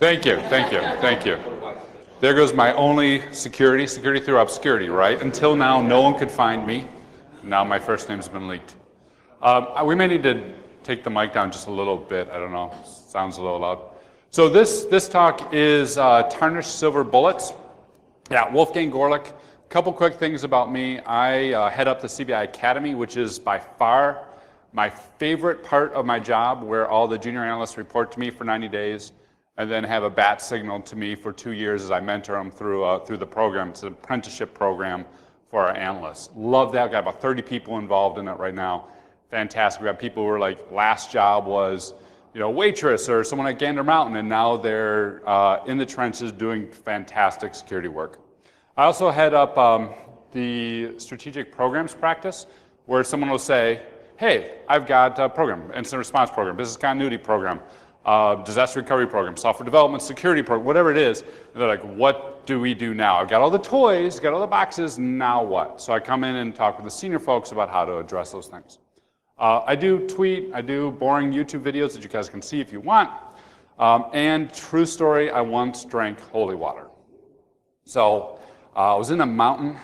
Thank you, thank you, thank you. There goes my only security through obscurity, right? Until now, no one could find me. Now my first name's been leaked. We may need to take the mic down just a little bit. I don't know, sounds a little loud. So this talk is Tarnished Silver Bullets. Yeah, Wolfgang Goerlich. A couple quick things about me. I head up the CBI Academy, which is by far my favorite part of my job, where all the junior analysts report to me for 90 days and then have a bat signal to me for 2 years as I mentor them through the program. It's an apprenticeship program for our analysts. Love that. We've got about 30 people involved in it right now. Fantastic. We have people who are like, last job was, waitress or someone at Gander Mountain, and now they're in the trenches doing fantastic security work. I also head up the strategic programs practice, where someone will say, hey, I've got a program, incident response program, business continuity program, disaster recovery program, software development, security program, whatever it is. And they're like, what do we do now? I've got all the toys, got all the boxes, now what? So I come in and talk with the senior folks about how to address those things. I do tweet, I do boring YouTube videos that you guys can see if you want. And true story, I once drank holy water. So I was in a mountain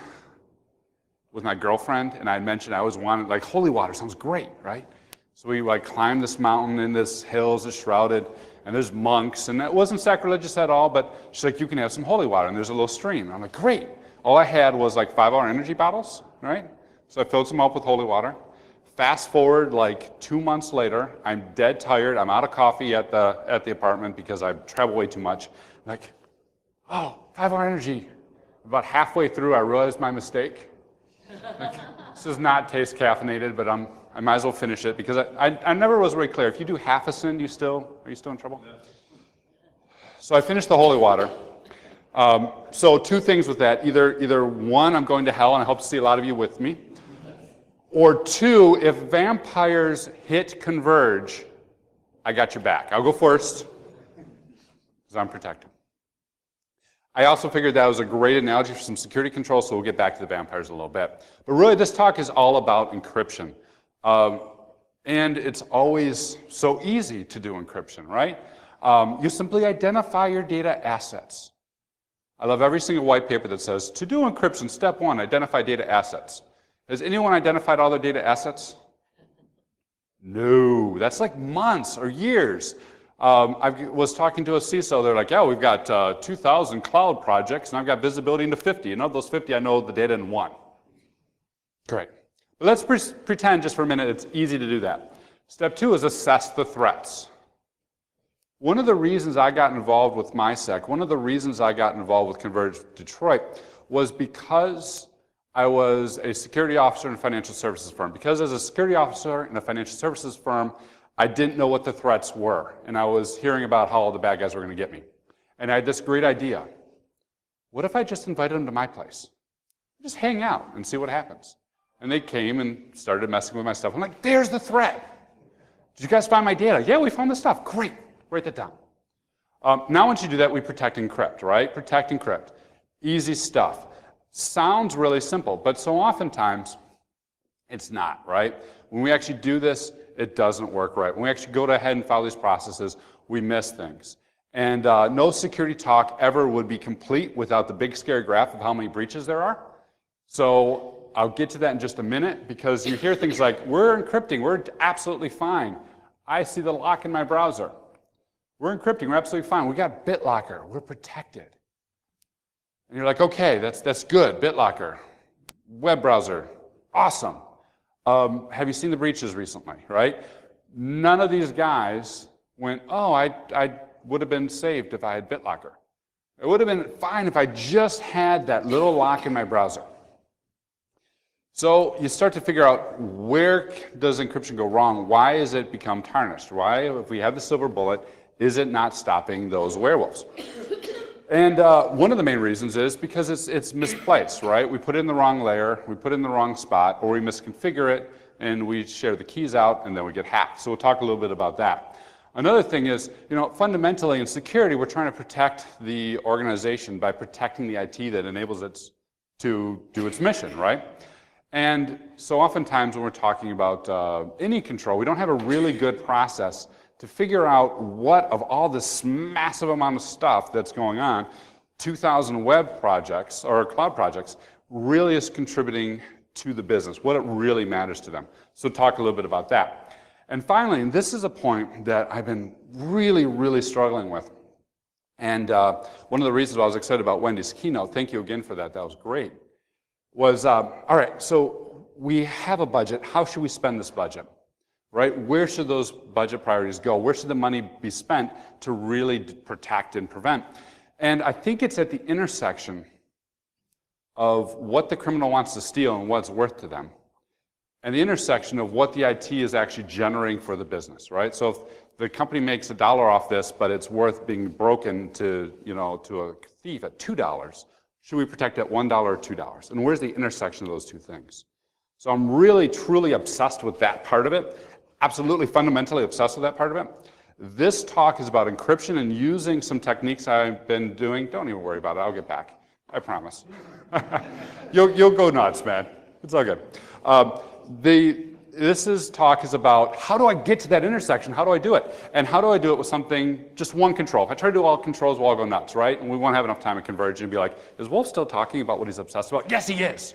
with my girlfriend, and I mentioned I always wanted, like, holy water sounds great, right? So we climbed this mountain, and this hills is shrouded, and there's monks, and it wasn't sacrilegious at all, but she's like, you can have some holy water, and there's a little stream. And I'm like, great. All I had was 5-hour energy bottles, right? So I filled some up with holy water. Fast forward 2 months later, I'm dead tired. I'm out of coffee at the apartment because I travel way too much. I'm like, oh, 5-hour energy. About halfway through, I realized my mistake. This does not taste caffeinated, but I might as well finish it because I never was very clear. If you do half a sin, are you still in trouble? Yeah. So I finished the holy water. So 2 things with that. Either 1, I'm going to hell, and I hope to see a lot of you with me. Or 2, if vampires hit ConVerge, I got your back. I'll go first because I'm protected. I also figured that was a great analogy for some security control, so we'll get back to the vampires in a little bit. But really, this talk is all about encryption. And it's always so easy to do encryption, right? You simply identify your data assets. I love every single white paper that says, to do encryption, step 1, identify data assets. Has anyone identified all their data assets? No, that's like months or years. I was talking to a CISO, they're like, yeah, we've got 2,000 cloud projects, and I've got visibility into 50. And of those 50, I know the data in 1. Great. But let's pretend just for a minute it's easy to do that. Step 2 is assess the threats. One of the reasons I got involved with MySec, one of the reasons I got involved with ConVerge Detroit was because I was a security officer in a financial services firm. Because as a security officer in a financial services firm, I didn't know what the threats were, and I was hearing about how all the bad guys were going to get me. And I had this great idea. What if I just invited them to my place? Just hang out and see what happens. And they came and started messing with my stuff. I'm like, there's the threat. Did you guys find my data? Yeah, we found the stuff. Great. Write that down. Now once you do that, we protect encrypt, right? Protect encrypt. Easy stuff. Sounds really simple, but so oftentimes it's not, right? When we actually do this, it doesn't work right. When we actually go ahead and follow these processes, we miss things. And no security talk ever would be complete without the big scary graph of how many breaches there are. So I'll get to that in just a minute, because you hear things like, we're encrypting, we're absolutely fine. I see the lock in my browser. We're encrypting, we're absolutely fine. We got BitLocker, we're protected. And you're like, okay, that's good, BitLocker, web browser, awesome. Have you seen the breaches recently, right? None of these guys went, oh, I would have been saved if I had BitLocker. It would have been fine if I just had that little lock in my browser. So you start to figure out, where does encryption go wrong? Why has it become tarnished? Why, if we have the silver bullet, is it not stopping those werewolves? And one of the main reasons is because it's misplaced, right? We put it in the wrong layer, we put it in the wrong spot, or we misconfigure it, and we share the keys out, and then we get hacked. So we'll talk a little bit about that. Another thing is, fundamentally in security, we're trying to protect the organization by protecting the IT that enables it to do its mission, right? And so oftentimes when we're talking about any control, we don't have a really good process to figure out what of all this massive amount of stuff that's going on, 2,000 web projects or cloud projects really is contributing to the business, what it really matters to them. So talk a little bit about that. And finally, and this is a point that I've been really, really struggling with. And one of the reasons I was excited about Wendy's keynote, thank you again for that, that was great, was, all right, so we have a budget, how should we spend this budget, right? Where should those budget priorities go? Where should the money be spent to really protect and prevent? And I think it's at the intersection of what the criminal wants to steal and what's worth to them, and the intersection of what the IT is actually generating for the business, right? So if the company makes $1 off this, but it's worth being broken to, to a thief at $2, should we protect at $1 or $2? And where's the intersection of those two things? So I'm really, truly obsessed with that part of it, absolutely fundamentally obsessed with that part of it. This talk is about encryption and using some techniques I've been doing. Don't even worry about it, I'll get back, I promise. You'll go nuts, man, it's all good. This talk is about how do I get to that intersection, how do I do it? And how do I do it with something, just one control. If I try to do all controls, we'll all go nuts, right? And we won't have enough time at ConVerge and be like, is Wolf still talking about what he's obsessed about? Yes, he is.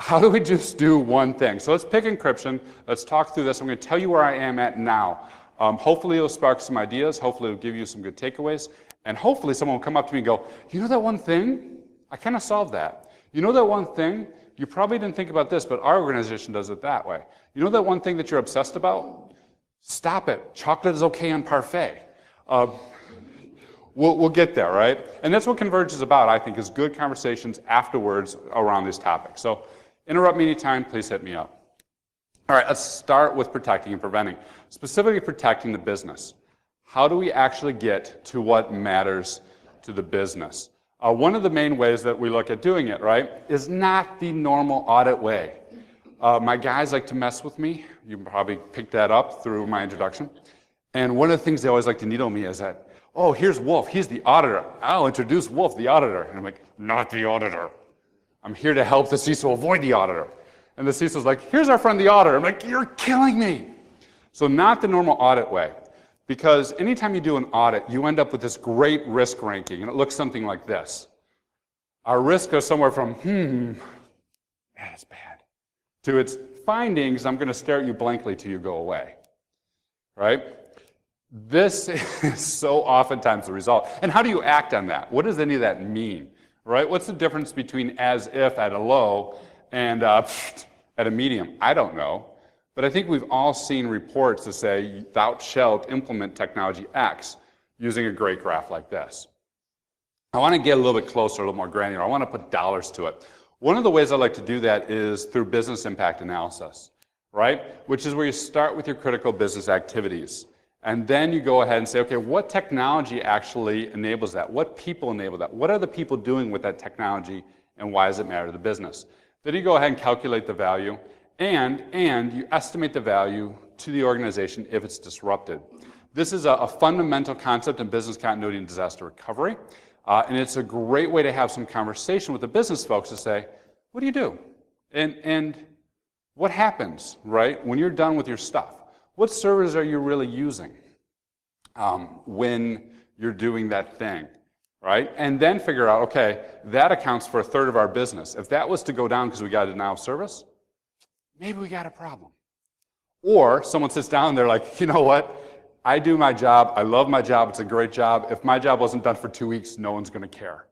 How do we just do one thing? So let's pick encryption, let's talk through this. I'm gonna tell you where I am at now. Hopefully it'll spark some ideas, hopefully it'll give you some good takeaways, and hopefully someone will come up to me and go, you know that one thing? I kind of solved that. You know that one thing? You probably didn't think about this, but our organization does it that way. You know that one thing that you're obsessed about? Stop it. Chocolate is okay on parfait. We'll get there, right? And that's what ConVerge is about, I think, is good conversations afterwards around these topics. So interrupt me anytime, please hit me up. All right, let's start with protecting and preventing. Specifically protecting the business. How do we actually get to what matters to the business? One of the main ways that we look at doing it, right, is not the normal audit way. My guys like to mess with me. You probably picked that up through my introduction. And one of the things they always like to needle me is that, oh, here's Wolf, he's the auditor. I'll introduce Wolf, the auditor. And I'm like, not the auditor. I'm here to help the CISO avoid the auditor. And the CISO's like, here's our friend the auditor. I'm like, you're killing me. So not the normal audit way. Because anytime you do an audit, you end up with this great risk ranking, and it looks something like this. Our risks are somewhere from, that's bad, to its findings, I'm going to stare at you blankly till you go away, right? This is so oftentimes the result. And how do you act on that? What does any of that mean, right? What's the difference between as if at a low and at a medium? I don't know. But I think we've all seen reports that say, thou shalt implement technology X using a great graph like this. I want to get a little bit closer, a little more granular. I want to put dollars to it. One of the ways I like to do that is through business impact analysis, right? Which is where you start with your critical business activities. And then you go ahead and say, okay, what technology actually enables that? What people enable that? What are the people doing with that technology, and why does it matter to the business? Then you go ahead and calculate the value. And you estimate the value to the organization if it's disrupted. This is a fundamental concept in business continuity and disaster recovery. And it's a great way to have some conversation with the business folks to say, what do you do? And what happens, right, when you're done with your stuff? What servers are you really using when you're doing that thing, right? And then figure out, okay, that accounts for 1/3 of our business. If that was to go down because we got a denial of service, maybe we got a problem. Or someone sits down and they're like, you know what? I do my job. I love my job. It's a great job. If my job wasn't done for 2 weeks, no one's going to care.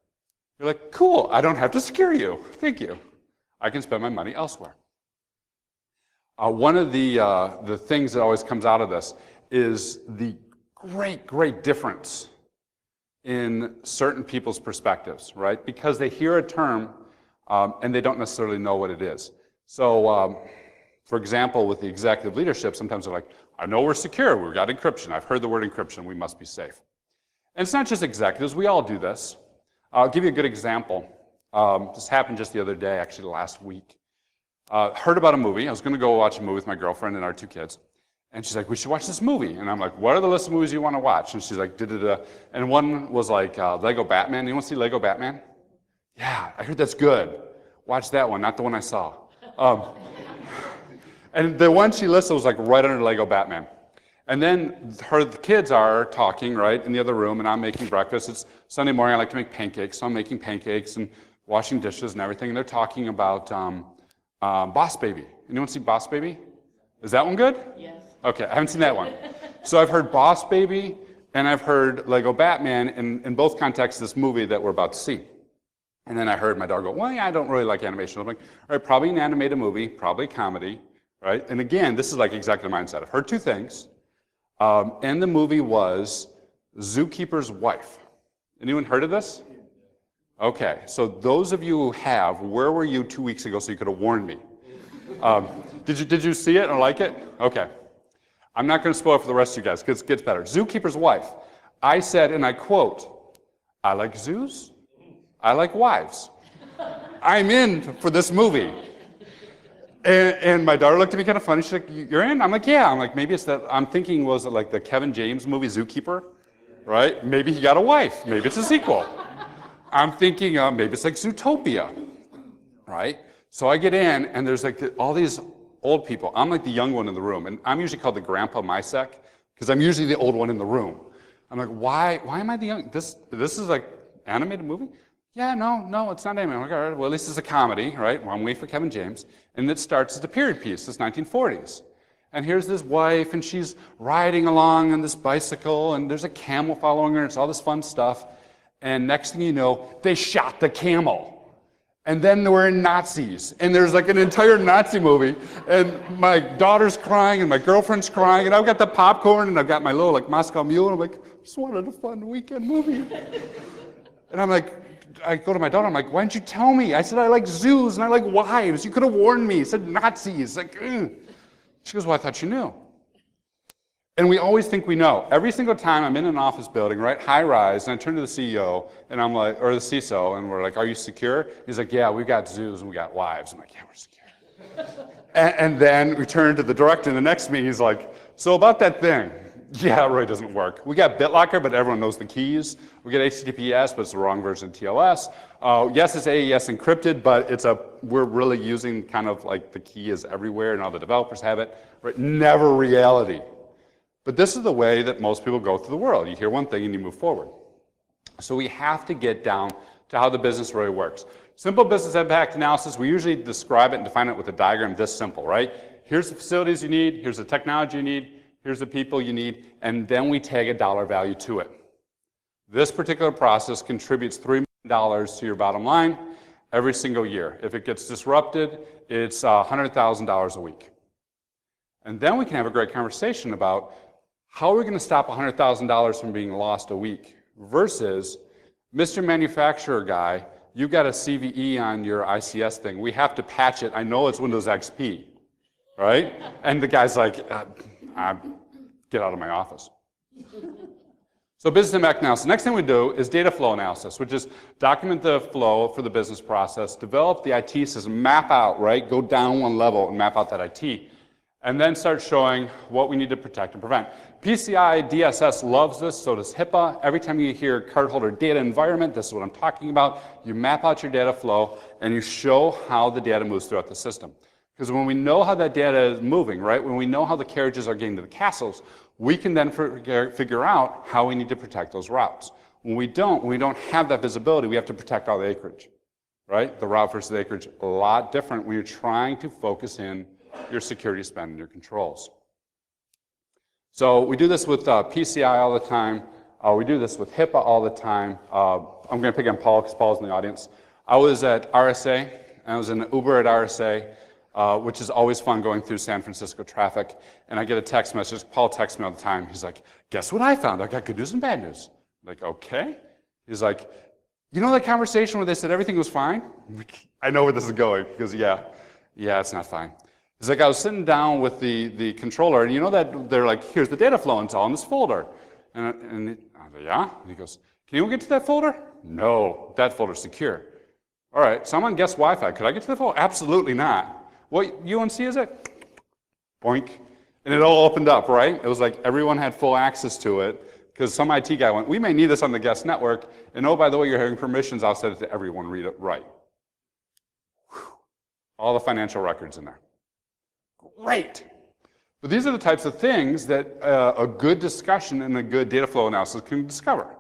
You're like, cool. I don't have to secure you. Thank you. I can spend my money elsewhere. One of the things that always comes out of this is the great difference in certain people's perspectives, right? Because they hear a term and they don't necessarily know what it is. So, for example, with the executive leadership, sometimes they're like, I know we're secure, we've got encryption, I've heard the word encryption, we must be safe. And it's not just executives, we all do this. I'll give you a good example. This happened just the other day, actually last week. Heard about a movie, I was gonna go watch a movie with my girlfriend and our 2 kids. And she's like, we should watch this movie. And I'm like, what are the list of movies you wanna watch? And she's like, da-da-da. And one was like Lego Batman. You wanna see Lego Batman? Yeah, I heard that's good. Watch that one, not the one I saw. And the one she listed was like right under Lego Batman. And then the kids are talking, right, in the other room, and I'm making breakfast. It's Sunday morning. I like to make pancakes, so I'm making pancakes and washing dishes and everything. And they're talking about Boss Baby. Anyone see Boss Baby? Is that one good? Yes. Okay, I haven't seen that one. So I've heard Boss Baby, and I've heard Lego Batman, in both contexts, this movie that we're about to see. And then I heard my daughter go, well, yeah, I don't really like animation. I'm like, all right, probably an animated movie, probably a comedy, right? And again, this is like exactly the mindset. I've heard two things. And the movie was Zookeeper's Wife. Anyone heard of this? Okay, so those of you who have, where were you 2 weeks ago so you could have warned me? Did you see it or like it? Okay. I'm not going to spoil it for the rest of you guys because it gets better. Zookeeper's Wife. I said, and I quote, I like zoos. I like wives. I'm in for this movie. And my daughter looked at me kind of funny. She's like, you're in? I'm like, yeah. I'm like, maybe it's that. I'm thinking, was it like the Kevin James movie, Zookeeper? Right? Maybe he got a wife. Maybe it's a sequel. I'm thinking, maybe it's like Zootopia. Right? So I get in, and there's like all these old people. I'm like the young one in the room. And I'm usually called the Grandpa Mysek because I'm usually the old one in the room. I'm like, why am I the young? This is like animated movie? Yeah, no, it's not animated. All right, well, at least it's a comedy, right? Well, I'm waiting for Kevin James. And it starts as a period piece, it's 1940s. And here's this wife, and she's riding along on this bicycle, and there's a camel following her, and it's all this fun stuff. And next thing you know, they shot the camel. And then there were Nazis, and there's like an entire Nazi movie, and my daughter's crying, and my girlfriend's crying, and I've got the popcorn, and I've got my little like Moscow Mule, and I'm like, just wanted a fun weekend movie. And I'm like, I go to my daughter, I'm like, why didn't you tell me? I said, I like zoos, and I like wives. You could have warned me. I said Nazis. Like, ugh. She goes, well, I thought you knew. And we always think we know. Every single time I'm in an office building, right, high rise, and I turn to the CEO, and I'm like, or the CISO, and we're like, are you secure? He's like, yeah, we've got zoos and we got wives. I'm like, yeah, we're secure. and then we turn to the director in the next meeting, he's like, so about that thing, yeah, it really doesn't work. We got BitLocker, but everyone knows the keys. We get HTTPS, but it's the wrong version of TLS. Yes, it's AES encrypted, but we're really using kind of like the key is everywhere, and all the developers have it. Right? Never reality. But this is the way that most people go through the world. You hear one thing and you move forward. So we have to get down to how the business really works. Simple business impact analysis, we usually describe it and define it with a diagram this simple, right? Here's the facilities you need, here's the technology you need, here's the people you need, and then we tag a dollar value to it. This particular process contributes $3 million to your bottom line every single year. If it gets disrupted, it's $100,000 a week. And then we can have a great conversation about how are we going to stop $100,000 from being lost a week versus, Mr. Manufacturer guy, you've got a CVE on your ICS thing. We have to patch it. I know it's Windows XP, right? And the guy's like, get out of my office. So business impact analysis. Next thing we do is data flow analysis, which is document the flow for the business process, develop the IT system, map out, right? Go down one level and map out that IT. And then start showing what we need to protect and prevent. PCI DSS loves this, so does HIPAA. Every time you hear cardholder data environment, this is what I'm talking about. You map out your data flow, and you show how the data moves throughout the system. Because when we know how that data is moving, right, when we know how the carriages are getting to the castles, we can then figure out how we need to protect those routes. When we don't have that visibility, we have to protect all the acreage, right? The route versus the acreage, a lot different when you're trying to focus in your security spend and your controls. So we do this with PCI all the time. We do this with HIPAA all the time. I'm going to pick on Paul because Paul's in the audience. I was at RSA, and I was in an Uber at RSA, which is always fun going through San Francisco traffic. And I get a text message. Paul texts me all the time. He's like, guess what I found? I got good news and bad news. I'm like, okay. He's like, you know that conversation where they said everything was fine? I know where this is going. He goes, yeah, it's not fine. He's like, I was sitting down with the controller, and you know that they're like, here's the data flow, and it's all in this folder. And I was like, yeah? And he goes, can you get to that folder? No, that folder's secure. All right, so I'm on guest Wi-Fi. Could I get to the folder? Absolutely not. What UNC is it? Boink. And it all opened up, right? It was like everyone had full access to it, because some IT guy went, we may need this on the guest network, and oh, by the way, you're having permissions, I'll set it to everyone, read it right. Whew. All the financial records in there. Great. But these are the types of things that a good discussion and a good data flow analysis can discover.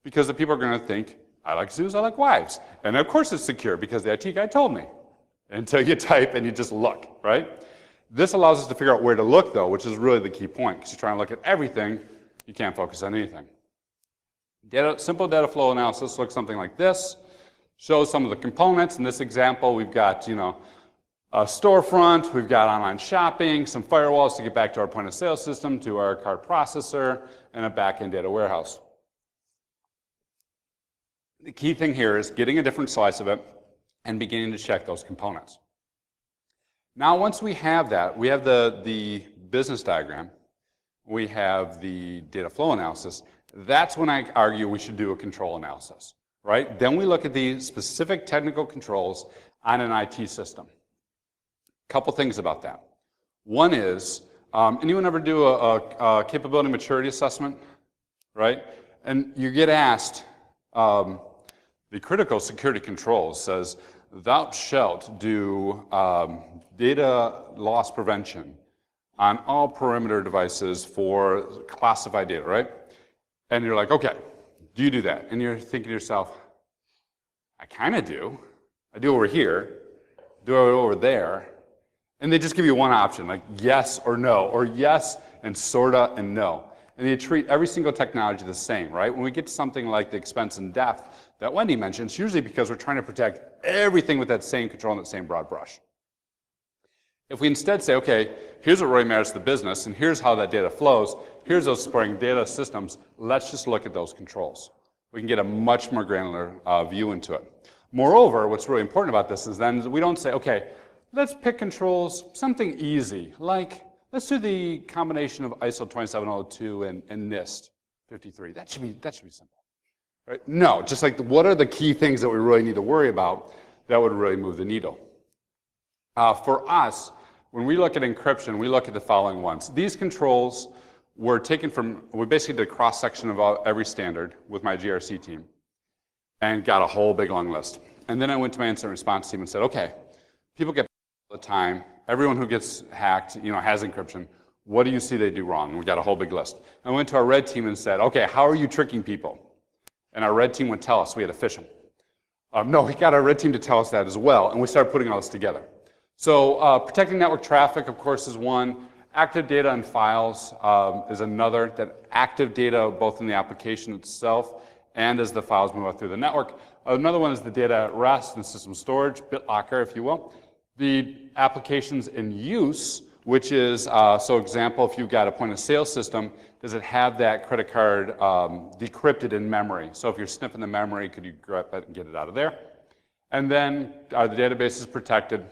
Because the people are going to think, I like zoos, I like wives. And of course it's secure because the IT guy told me. Until you type and you just look, right? This allows us to figure out where to look, though, which is really the key point. Because you're trying to look at everything, you can't focus on anything. Simple data flow analysis looks something like this. Shows some of the components. In this example, we've got, a storefront, we've got online shopping, some firewalls to get back to our point of sale system, to our card processor, and a back-end data warehouse. The key thing here is getting a different slice of it and beginning to check those components. Now, once we have that, we have the business diagram, we have the data flow analysis, that's when I argue we should do a control analysis, right? Then we look at the specific technical controls on an IT system. Couple things about that. One is, anyone ever do a capability maturity assessment, right? And you get asked, the critical security controls says, thou shalt do data loss prevention on all perimeter devices for classified data, right? And you're like, okay, do you do that? And you're thinking to yourself, I kind of do. I do over here, do it over there. And they just give you one option, like yes or no, or yes and sorta and no. And they treat every single technology the same, right? When we get to something like the expense and depth that Wendy mentioned, it's usually because we're trying to protect everything with that same control and that same broad brush. If we instead say, okay, here's what really matters to the business, and here's how that data flows, here's those supporting data systems, let's just look at those controls. We can get a much more granular view into it. Moreover, what's really important about this is then we don't say, okay, let's pick controls, something easy, like let's do the combination of ISO 27002 and NIST 53. That should be simple. Right? No, just like what are the key things that we really need to worry about that would really move the needle? For us, when we look at encryption, we look at the following ones. These controls were taken from, we basically did a cross-section of every standard with my GRC team and got a whole big long list. And then I went to my incident response team and said, okay, people get all the time, everyone who gets hacked, has encryption, what do you see they do wrong? And we got a whole big list. I went to our red team and said, okay, how are you tricking people? And our red team would tell us we had to phish them. No, we got our red team to tell us that as well, and we started putting all this together. So protecting network traffic, of course, is one. Active data and files is another. That active data, both in the application itself and as the files move out through the network. Another one is the data at rest and system storage, BitLocker, if you will. The applications in use, which is, so example, if you've got a point of sale system, does it have that credit card decrypted in memory? So if you're sniffing the memory, could you grab it and get it out of there? And then are the databases protected?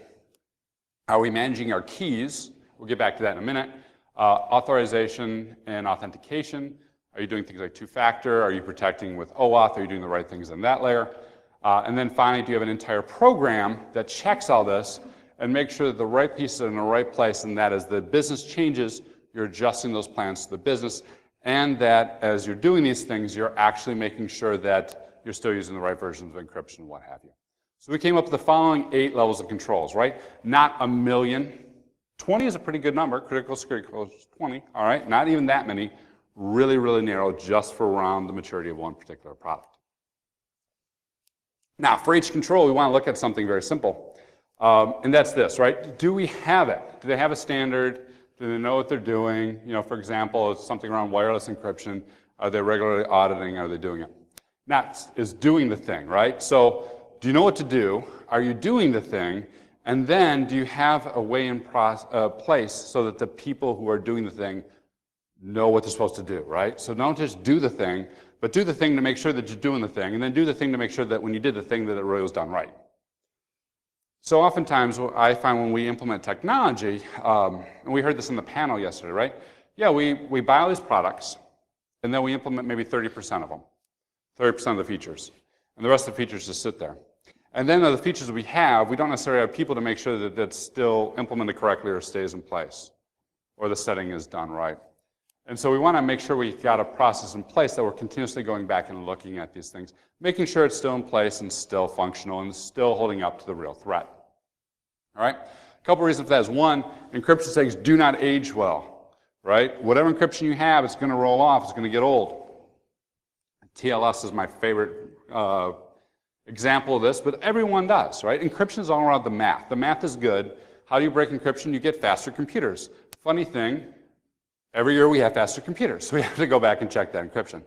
Are we managing our keys? We'll get back to that in a minute. Authorization and authentication. Are you doing things like two-factor? Are you protecting with OAuth? Are you doing the right things in that layer? And then finally, do you have an entire program that checks all this and makes sure that the right pieces are in the right place, and that as the business changes, you're adjusting those plans to the business, and that as you're doing these things, you're actually making sure that you're still using the right versions of encryption, what have you. So we came up with the following 8 levels of controls, right? Not a million. 20 is a pretty good number. Critical security controls 20, all right? Not even that many. Really, really narrow just for around the maturity of one particular product. Now, for each control, we want to look at something very simple. And that's this, right? Do we have it? Do they have a standard? Do they know what they're doing? For example, it's something around wireless encryption. Are they regularly auditing? Are they doing it? That is doing the thing, right? So do you know what to do? Are you doing the thing? And then do you have a way in place so that the people who are doing the thing know what they're supposed to do, right? So don't just do the thing, but do the thing to make sure that you're doing the thing, and then do the thing to make sure that when you did the thing that it really was done right. So oftentimes, what I find when we implement technology, and we heard this in the panel yesterday, right? Yeah, we buy all these products, and then we implement maybe 30% of them, 30% of the features, and the rest of the features just sit there. And then the features we have, we don't necessarily have people to make sure that that's still implemented correctly or stays in place, or the setting is done right. And so we want to make sure we've got a process in place that we're continuously going back and looking at these things, making sure it's still in place and still functional and still holding up to the real threat. All right? couple reasons for that is one, encryption settings do not age well, right? Whatever encryption you have, it's going to roll off, it's going to get old. TLS is my favorite example of this, but everyone does, right? Encryption is all around the math. The math is good. How do you break encryption? You get faster computers. Funny thing, every year we have faster computers, so we have to go back and check that encryption.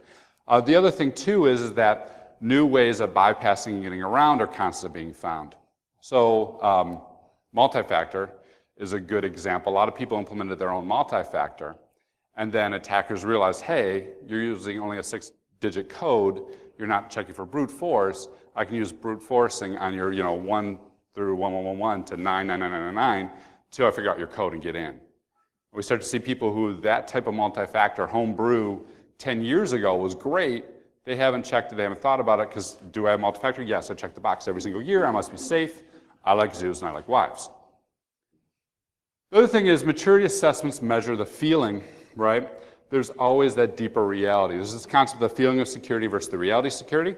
The other thing too is that new ways of bypassing and getting around are constantly being found. So multi-factor is a good example. A lot of people implemented their own multi-factor, and then attackers realized, hey, you're using only a 6-digit code, you're not checking for brute force. I can use brute forcing on your 1 through 1111 to 99999 until I figure out your code and get in. We start to see people who that type of multi-factor homebrew 10 years ago was great. They haven't checked it, they haven't thought about it, because do I have multi-factor? Yes, I check the box every single year. I must be safe. I like zoos and I like wives. The other thing is maturity assessments measure the feeling, right? There's always that deeper reality. There's this concept of the feeling of security versus the reality of security.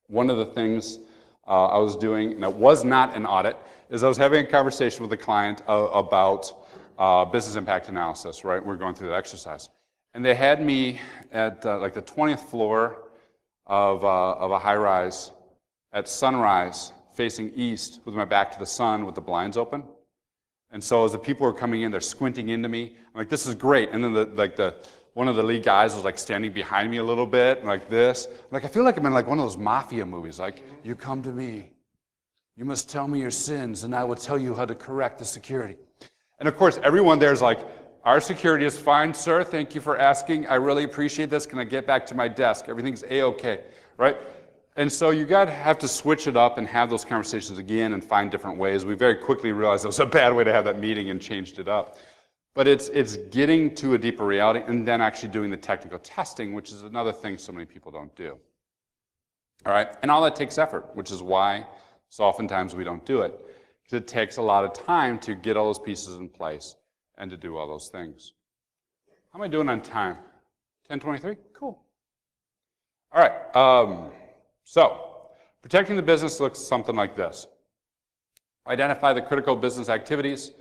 One of the things I was doing, and it was not an audit, is I was having a conversation with a client about business impact analysis, right? We're going through that exercise. And they had me at like the 20th floor of a high-rise at sunrise, facing east with my back to the sun with the blinds open. And so as the people were coming in, they're squinting into me. I'm like, this is great. And then one of the lead guys was like standing behind me a little bit, like this. I'm like, I feel like I'm in like one of those mafia movies. Like, you come to me, you must tell me your sins, and I will tell you how to correct the security. And of course, everyone there is like, our security is fine, sir. Thank you for asking. I really appreciate this. Can I get back to my desk? Everything's A-okay, right? And so you have to switch it up and have those conversations again and find different ways. We very quickly realized it was a bad way to have that meeting and changed it up. But it's getting to a deeper reality and then actually doing the technical testing, which is another thing so many people don't do. All right, and all that takes effort, which is why so oftentimes we don't do it. Because it takes a lot of time to get all those pieces in place and to do all those things. How am I doing on time? 10:23? Cool. All right. So, protecting the business looks something like this. Identify the critical business activities.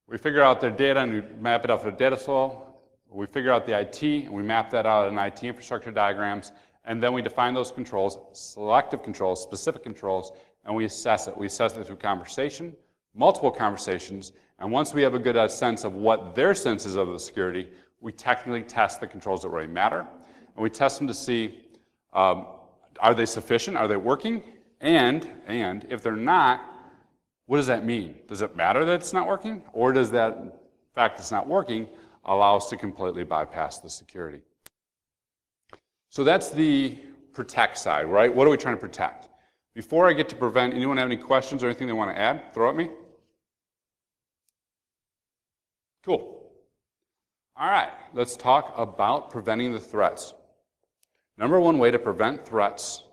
We figure out their data and we map it out for the data flow. We figure out the IT and we map that out in IT infrastructure diagrams. And then we define those controls, selective controls, specific controls, and we assess it. We assess it through conversation, multiple conversations, and once we have a good sense of what their sense is of the security, we technically test the controls that really matter. And we test them to see, are they sufficient? Are they working? And if they're not, what does that mean? Does it matter that it's not working? Or does that fact it's not working allow us to completely bypass the security? So that's the protect side, right? What are we trying to protect? Before I get to prevent, anyone have any questions or anything they want to add? Throw at me. Cool. All right, let's talk about preventing the threats. Number one way to prevent threats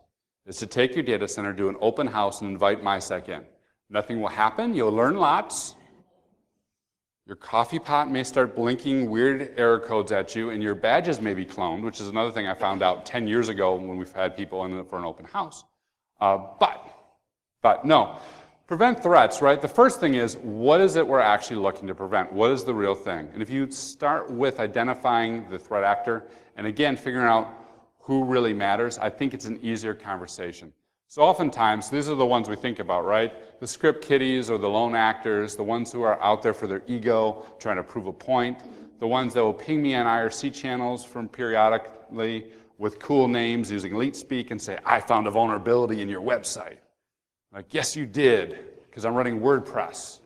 is to take your data center, do an open house, and invite MySec in. Nothing will happen. You'll learn lots. Your coffee pot may start blinking weird error codes at you, and your badges may be cloned, which is another thing I found out 10 years ago when we've had people in for an open house. But no. Prevent threats, right? The first thing is, what is it we're actually looking to prevent? What is the real thing? And if you start with identifying the threat actor, and again, figuring out who really matters, I think it's an easier conversation. So oftentimes, these are the ones we think about, right? The script kiddies or the lone actors, the ones who are out there for their ego, trying to prove a point, the ones that will ping me on IRC channels from periodically with cool names using elite speak and say, I found a vulnerability in your website. Like, yes, you did, because I'm running WordPress.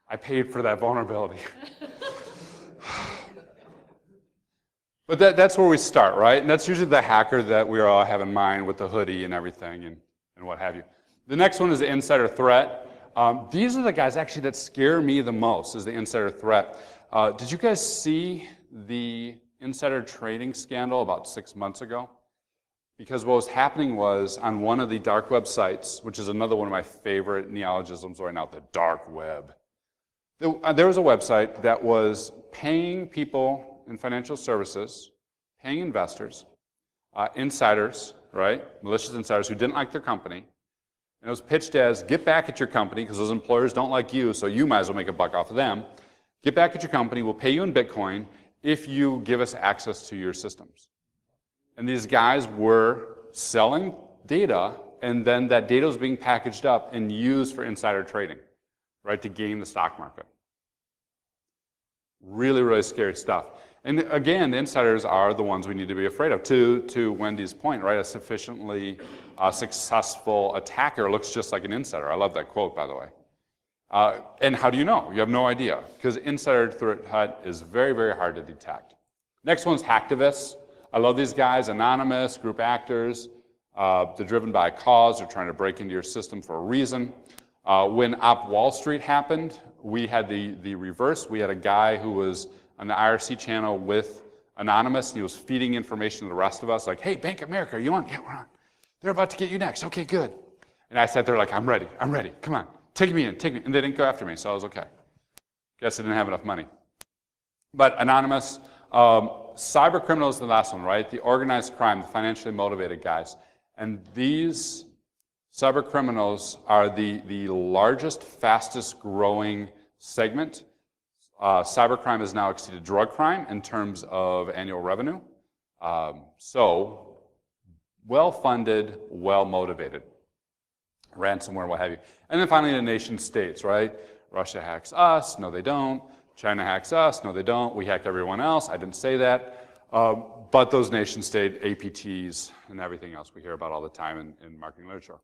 I paid for that vulnerability. But that's where we start, right? And that's usually the hacker that we all have in mind with the hoodie and everything and what have you. The next one is the insider threat. These are the guys actually that scare me the most, is the insider threat. Did you guys see the insider trading scandal about 6 months ago? Because what was happening was on one of the dark web sites, which is another one of my favorite neologisms right now, the dark web. There was a website that was paying people in financial services, paying investors, insiders, right? Malicious insiders who didn't like their company. And it was pitched as, get back at your company, because those employers don't like you, so you might as well make a buck off of them. Get back at your company, we'll pay you in Bitcoin if you give us access to your systems. And these guys were selling data, and then that data was being packaged up and used for insider trading, right, to game the stock market. Really, really scary stuff. And again, the insiders are the ones we need to be afraid of. To Wendy's point, right, a sufficiently successful attacker looks just like an insider. I love that quote, by the way. And how do you know? You have no idea, because insider threat is very, very hard to detect. Next one's hacktivists. I love these guys, anonymous, group actors. They're driven by a cause. They're trying to break into your system for a reason. When Op Wall Street happened, we had the reverse. We had a guy who was on the IRC channel with Anonymous, and he was feeding information to the rest of us, like, hey, Bank of America, are you on? Yeah, we're on. They're about to get you next. Okay, good. And I sat there like, I'm ready. Come on. Take me in. And they didn't go after me, so I was okay. Guess I didn't have enough money. But Anonymous, cyber criminals is the last one, right? The organized crime, the financially motivated guys. And these cyber criminals are the largest, fastest growing segment. Cybercrime has now exceeded drug crime in terms of annual revenue. So, well-funded, well-motivated. Ransomware, what have you. And then finally, the nation states, right? Russia hacks us. No, they don't. China hacks us. No, they don't. We hacked everyone else. I didn't say that. But those nation state APTs and everything else we hear about all the time in marketing literature.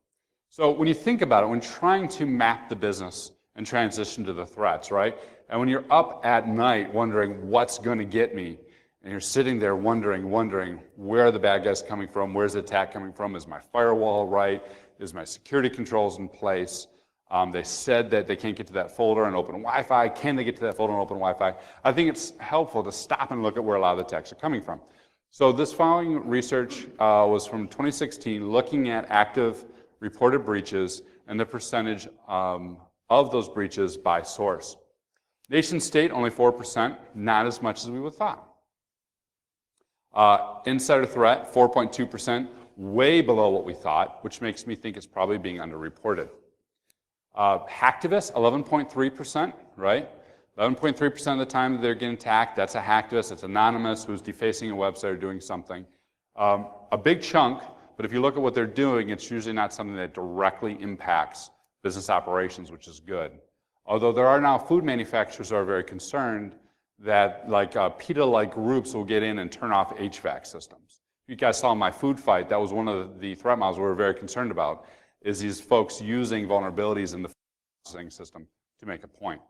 So when you think about it, when trying to map the business and transition to the threats, right? And when you're up at night wondering what's going to get me, and you're sitting there wondering where are the bad guys coming from? Where's the attack coming from? Is my firewall right? Is my security controls in place? They said that they can't get to that folder and open Wi-Fi. Can they get to that folder and open Wi-Fi? I think it's helpful to stop and look at where a lot of the attacks are coming from. So this following research was from 2016, looking at active reported breaches and the percentage of those breaches by source. Nation state, only 4%, not as much as we would have thought. Insider threat, 4.2%, way below what we thought, which makes me think it's probably being underreported. Hacktivists, 11.3%, right? 11.3% of the time they're getting attacked, that's a hacktivist, it's anonymous, who's defacing a website or doing something. A big chunk, but if you look at what they're doing, it's usually not something that directly impacts business operations, which is good. Although there are now food manufacturers who are very concerned that like PETA-like groups will get in and turn off HVAC systems. You guys saw my food fight, that was one of the threat models we were very concerned about, is these folks using vulnerabilities in the processing system to make a point.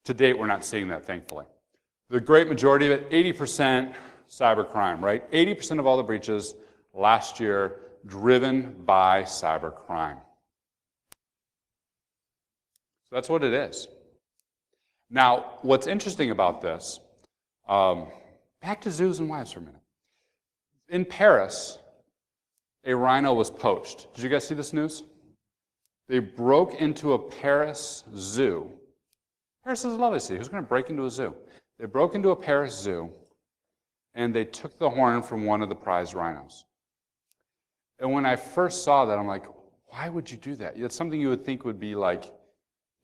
To date, we're not seeing that, thankfully. The great majority of it, 80% cybercrime, right? 80% of all the breaches last year driven by cybercrime. So that's what it is. Now, what's interesting about this, back to zoos and wives for a minute. In Paris, a rhino was poached. Did you guys see this news? They broke into a Paris zoo. Paris is a lovely city. Who's going to break into a zoo? They broke into a Paris zoo, and they took the horn from one of the prize rhinos. And when I first saw that, I'm like, why would you do that? It's something you would think would be like,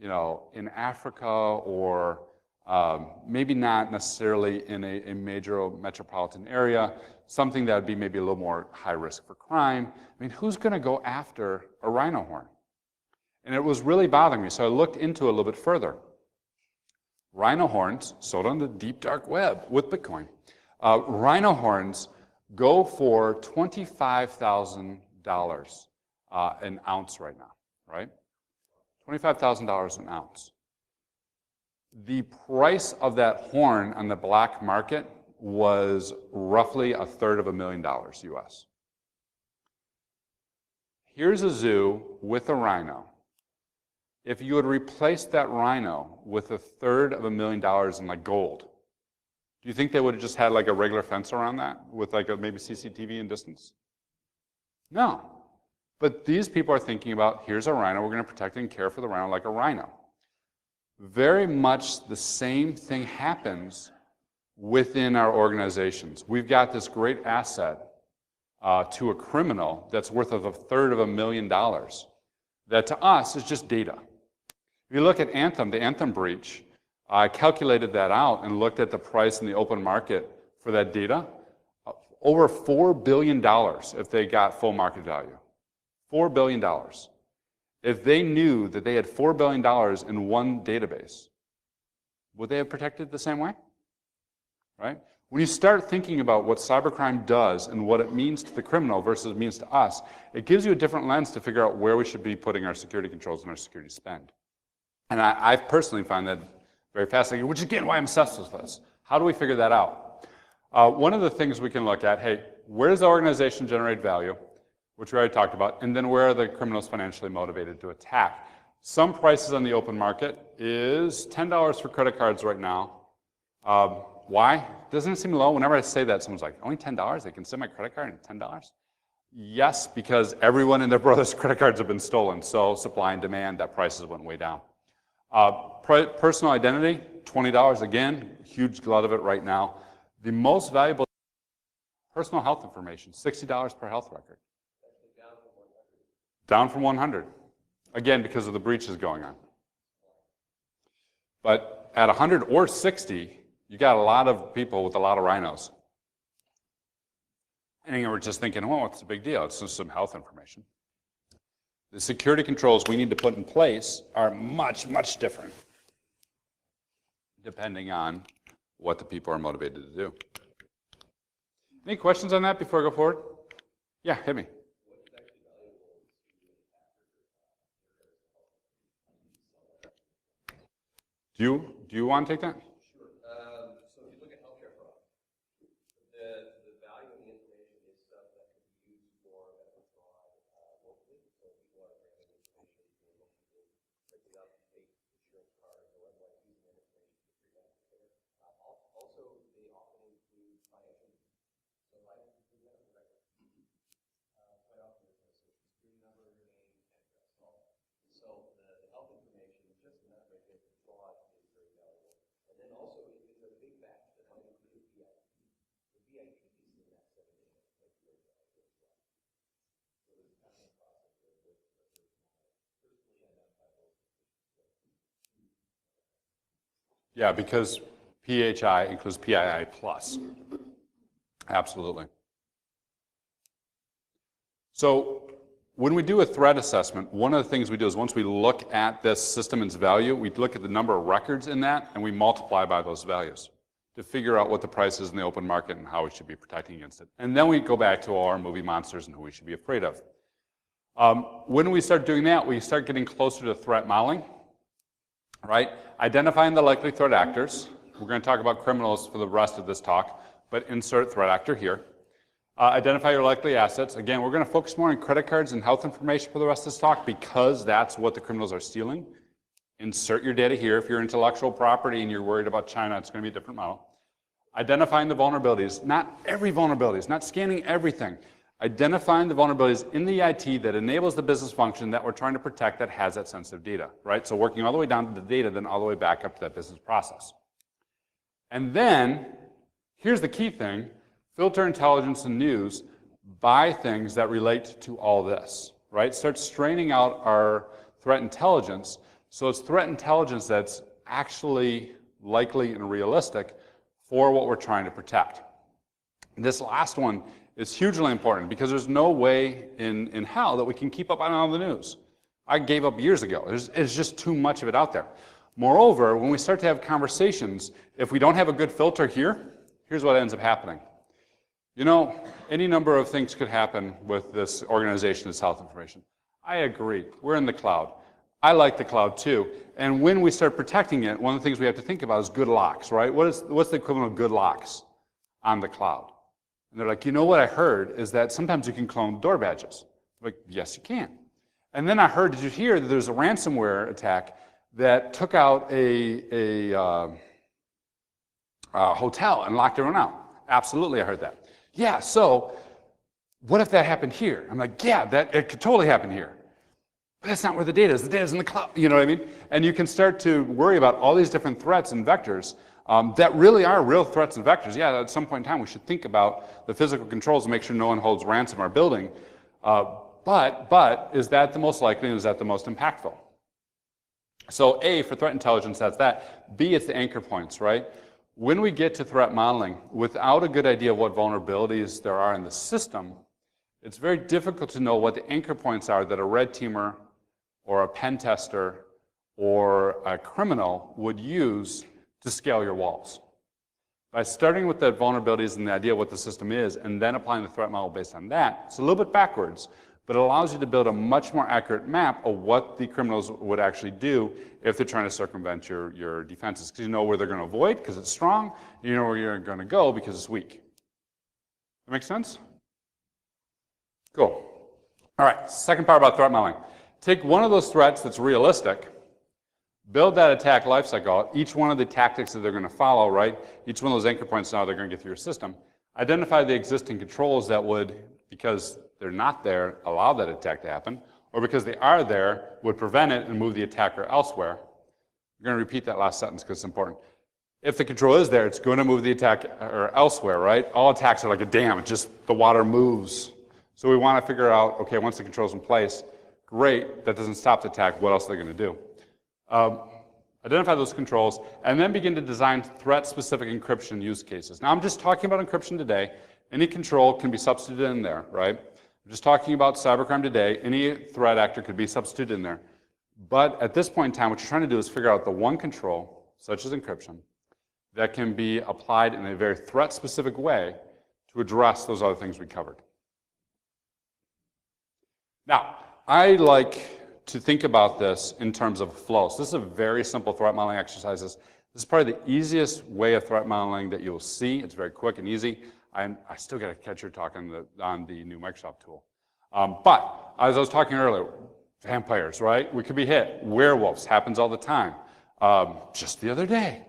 you know, in Africa or maybe not necessarily in a major metropolitan area, something that would be maybe a little more high risk for crime. I mean, who's going to go after a rhino horn? And it was really bothering me, so I looked into it a little bit further. Rhino horns sold on the deep dark web with Bitcoin. Rhino horns go for $25,000 an ounce right now, right? $25,000 an ounce. The price of that horn on the black market was roughly $350,000 US. Here's a zoo with a rhino. If you would replace that rhino with $350,000 in like gold, do you think they would have just had like a regular fence around that with like a maybe CCTV in distance? No. But these people are thinking about, here's a rhino, we're going to protect and care for the rhino like a rhino. Very much the same thing happens within our organizations. We've got this great asset to a criminal that's worth of $250,000. that to us is just data. If you look at Anthem, the Anthem breach, I calculated that out and looked at the price in the open market for that data. Over $4 billion if they got full market value. $4 billion. If they knew that they had $4 billion in one database, would they have protected the same way? Right? When you start thinking about what cybercrime does and what it means to the criminal versus it means to us, it gives you a different lens to figure out where we should be putting our security controls and our security spend. And I personally find that very fascinating, which is again why I'm obsessed with this. How do we figure that out? One of the things we can look at, hey, where does the organization generate value, which we already talked about, and then where are the criminals financially motivated to attack? Some prices on the open market is $10 for credit cards right now. Why? Doesn't it seem low? Whenever I say that, someone's like, only $10? They can send my credit card at $10? Yes, because everyone and their brother's credit cards have been stolen, so supply and demand, that prices went way down. Personal identity, $20 again, huge glut of it right now. The most valuable personal health information, $60 per health record. Down from 100. Again, because of the breaches going on. But at 100 or 60, you got a lot of people with a lot of rhinos. And we're just thinking, well, what's the big deal? It's just some health information. The security controls we need to put in place are much, much different, depending on what the people are motivated to do. Any questions on that before I go forward? Yeah, hit me. Do you want to take that? Sure. So if you look at healthcare fraud, the value of the information is stuff that can be used for medical fraud locally. So people are grabbing information, being able to pick it up, take insurance cards, or otherwise using that information to figure out care. Also, they often include financial needs. So I include medical records. Quite often there's a social security number, name, address, all that. So the health information, just in that right there, fraud is very valuable. And then also, if it's a big batch that might include VIP, the VIP piece in that 7 days is very valuable as well. So there's kind of a process there with personally identifiable. Yeah, because PHI includes PII plus. Absolutely. So when we do a threat assessment, one of the things we do is once we look at this system and its value, we look at the number of records in that and we multiply by those values to figure out what the price is in the open market and how we should be protecting against it. And then we go back to our movie monsters and who we should be afraid of. When we start doing that, we start getting closer to threat modeling, right? Identifying the likely threat actors. We're going to talk about criminals for the rest of this talk, but insert threat actor here. Identify your likely assets. Again, we're going to focus more on credit cards and health information for the rest of this talk because that's what the criminals are stealing. Insert your data here. If you're intellectual property and you're worried about China, it's going to be a different model. Identifying the vulnerabilities. Not every vulnerability, not scanning everything. Identifying the vulnerabilities in the IT that enables the business function that we're trying to protect that has that sensitive data, right? So working all the way down to the data, then all the way back up to that business process. And then, here's the key thing, filter intelligence and news by things that relate to all this, right? Start straining out our threat intelligence so it's threat intelligence that's actually likely and realistic for what we're trying to protect. This last one is hugely important because there's no way in hell that we can keep up on all the news. I gave up years ago. There's just too much of it out there. Moreover, when we start to have conversations, if we don't have a good filter here, here's what ends up happening. You know, any number of things could happen with this organization, this health information. I agree. We're in the cloud. I like the cloud too. And when we start protecting it, one of the things we have to think about is good locks, right? What's the equivalent of good locks on the cloud? And they're like, you know what I heard is that sometimes you can clone door badges. I'm like, yes, you can. And then I heard, did you hear that there's a ransomware attack that took out a hotel and locked everyone out? Absolutely, I heard that. Yeah, so what if that happened here? I'm like, yeah, it could totally happen here. But that's not where the data is. The data is in the cloud, you know what I mean? And you can start to worry about all these different threats and vectors that really are real threats and vectors. Yeah, at some point in time, we should think about the physical controls to make sure no one holds ransom our building. But is that the most likely and is that the most impactful? So A, for threat intelligence, that's that. B, it's the anchor points, right? When we get to threat modeling, without a good idea of what vulnerabilities there are in the system, it's very difficult to know what the anchor points are that a red teamer or a pen tester or a criminal would use to scale your walls. By starting with the vulnerabilities and the idea of what the system is, and then applying the threat model based on that, it's a little bit backwards, but it allows you to build a much more accurate map of what the criminals would actually do if they're trying to circumvent your defenses. Because you know where they're going to avoid because it's strong, you know where you're going to go because it's weak. That make sense? Cool. All right, second part about threat modeling. Take one of those threats that's realistic, build that attack lifecycle, each one of the tactics that they're going to follow, right? Each one of those anchor points now they're going to get through your system. Identify the existing controls that would, because they're not there, allow that attack to happen, or because they are there, would prevent it and move the attacker elsewhere. I'm going to repeat that last sentence because it's important. If the control is there, it's going to move the attacker elsewhere, right? All attacks are like a dam, it just, the water moves. So we want to figure out, okay, once the control's in place, great, that doesn't stop the attack, what else are they going to do? Identify those controls, and then begin to design threat-specific encryption use cases. Now, I'm just talking about encryption today. Any control can be substituted in there, right? I'm just talking about cybercrime today. Any threat actor could be substituted in there. But at this point in time, what you're trying to do is figure out the one control, such as encryption, that can be applied in a very threat-specific way to address those other things we covered. Now, I like to think about this in terms of flow. So this is a very simple threat modeling exercise. This is probably the easiest way of threat modeling that you'll see. It's very quick and easy. I still got to catch your talk on the new Microsoft tool. But as I was talking earlier, vampires, right? We could be hit. Werewolves happens all the time. Just the other day.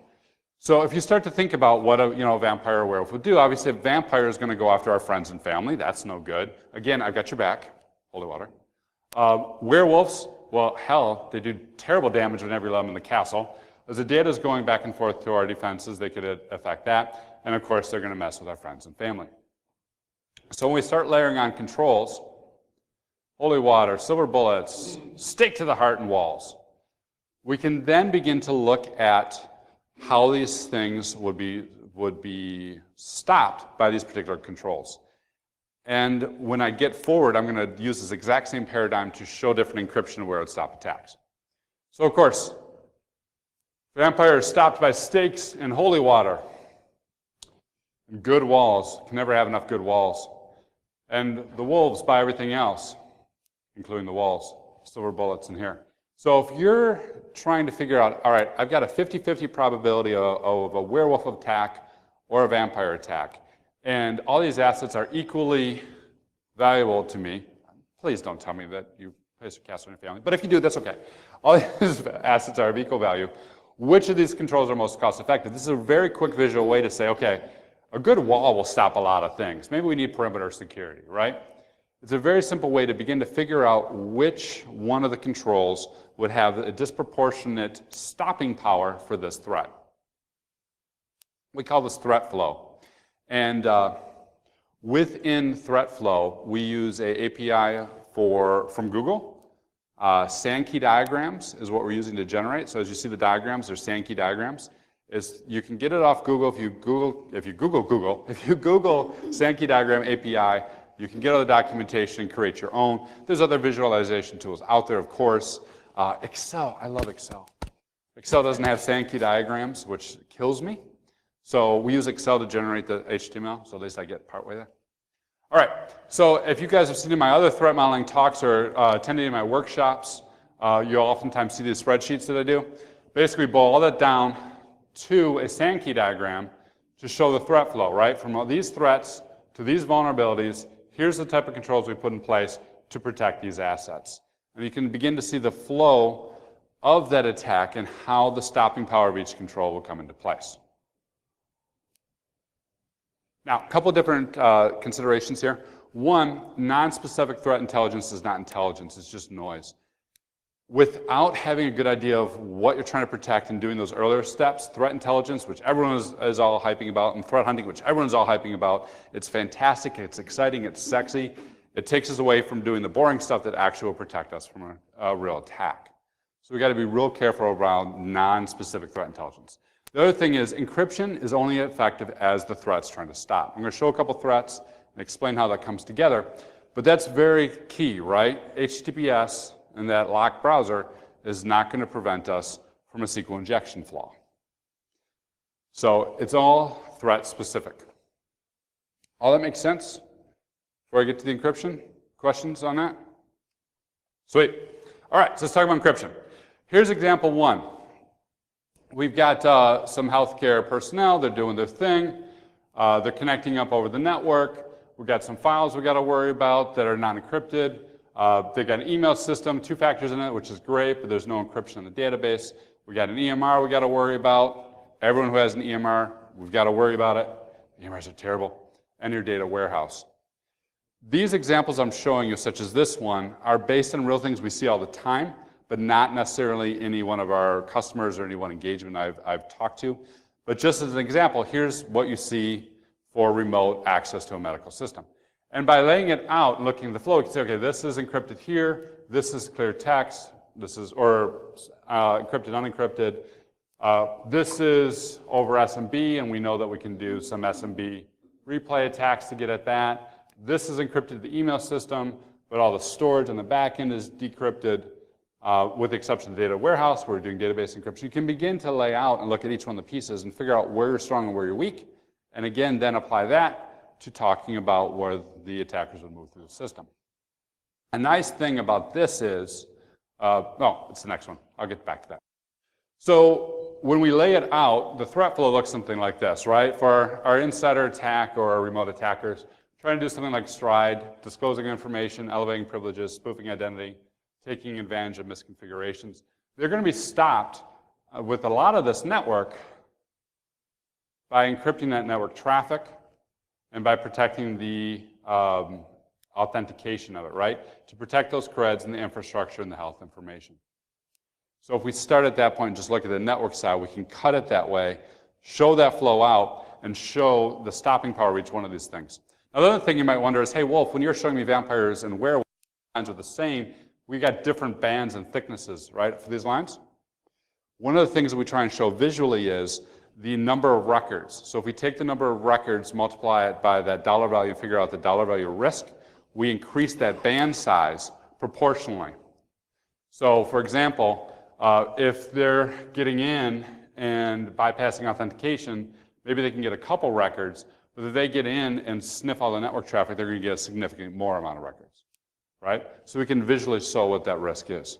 So if you start to think about what a vampire or werewolf would do, obviously a vampire is going to go after our friends and family. That's no good. Again, I've got your back. Holy water. Werewolves, well, hell, they do terrible damage whenever you let them in the castle. As the data is going back and forth to our defenses, they could affect that. And of course, they're going to mess with our friends and family. So when we start layering on controls, holy water, silver bullets, stake to the heart and walls, we can then begin to look at how these things would be stopped by these particular controls. And when I get forward, I'm going to use this exact same paradigm to show different encryption where it would stop attacks. So of course, vampire is stopped by stakes and holy water. Good walls. Can never have enough good walls. And the wolves by everything else, including the walls. Silver bullets in here. So if you're trying to figure out, all right, I've got a 50-50 probability of a werewolf attack or a vampire attack, and all these assets are equally valuable to me. Please don't tell me that you place your cast on your family, but if you do, that's okay. All these assets are of equal value. Which of these controls are most cost effective? This is a very quick visual way to say, okay, a good wall will stop a lot of things. Maybe we need perimeter security, right? It's a very simple way to begin to figure out which one of the controls would have a disproportionate stopping power for this threat. We call this threat flow. And within threat flow, we use an API from Google. Sand key diagrams is what we're using to generate. So as you see the diagrams, they're sand key diagrams. You can get it off Google if you Google sand key diagram API. You can get all the documentation and create your own. There's other visualization tools out there, of course. Excel, I love Excel. Excel doesn't have sand key diagrams, which kills me. So we use Excel to generate the HTML, so at least I get partway there. All right, so if you guys have seen my other threat modeling talks or attended my workshops, you'll oftentimes see these spreadsheets that I do. Basically, boil all that down to a sand key diagram to show the threat flow, right? From all these threats to these vulnerabilities, here's the type of controls we put in place to protect these assets. And you can begin to see the flow of that attack and how the stopping power of each control will come into place. Now, a couple of different considerations here. One, non-specific threat intelligence is not intelligence, it's just noise. Without having a good idea of what you're trying to protect and doing those earlier steps, threat intelligence, which everyone is all hyping about, and threat hunting, which everyone's all hyping about, it's fantastic, it's exciting, it's sexy, It takes us away from doing the boring stuff that actually will protect us from a real attack. So we got to be real careful around non-specific threat intelligence. The other thing is encryption is only effective as the threat's trying to stop. I'm going to show a couple threats and explain how that comes together. But that's very key, right? HTTPS and that locked browser is not going to prevent us from a SQL injection flaw. So it's all threat specific. All that makes sense? Before I get to the encryption, questions on that? Sweet. All right, so let's talk about encryption. Here's example one. We've got some healthcare personnel. They're doing their thing. They're connecting up over the network. We've got some files we got to worry about that are not encrypted. They've got an email system, 2 factors in it, which is great, but there's no encryption in the database. We got an EMR we got to worry about. Everyone who has an EMR, we've got to worry about it. EMRs are terrible. And your data warehouse. These examples I'm showing you, such as this one, are based on real things we see all the time, but not necessarily any one of our customers or any one engagement I've talked to. But just as an example, here's what you see for remote access to a medical system. And by laying it out and looking at the flow, you can say, okay, this is encrypted here, this is clear text, this is, or encrypted, unencrypted. This is over SMB, and we know that we can do some SMB replay attacks to get at that. This is encrypted to the email system, but all the storage on the back end is decrypted, with the exception of the data warehouse, where we're doing database encryption. You can begin to lay out and look at each one of the pieces and figure out where you're strong and where you're weak, and again, then apply that to talking about where the attackers would move through the system. A nice thing about this is, no, it's the next one. I'll get back to that. So when we lay it out, the threat flow looks something like this, right? For our insider attack or our remote attackers, trying to do something like stride, disclosing information, elevating privileges, spoofing identity, taking advantage of misconfigurations. They're going to be stopped with a lot of this network by encrypting that network traffic and by protecting the authentication of it, right? To protect those creds and the infrastructure and the health information. So if we start at that point and just look at the network side, we can cut it that way, show that flow out, and show the stopping power of each one of these things. Now, the other thing you might wonder is, hey, Wolf, when you're showing me vampires and werewolves, lines are the same, we got different bands and thicknesses, right, for these lines? One of the things that we try and show visually is the number of records. So if we take the number of records, multiply it by that dollar value, and figure out the dollar value risk, we increase that band size proportionally. So for example, if they're getting in and bypassing authentication, maybe they can get a couple records, but if they get in and sniff all the network traffic, they're going to get a significant more amount of records, right? So we can visually show what that risk is.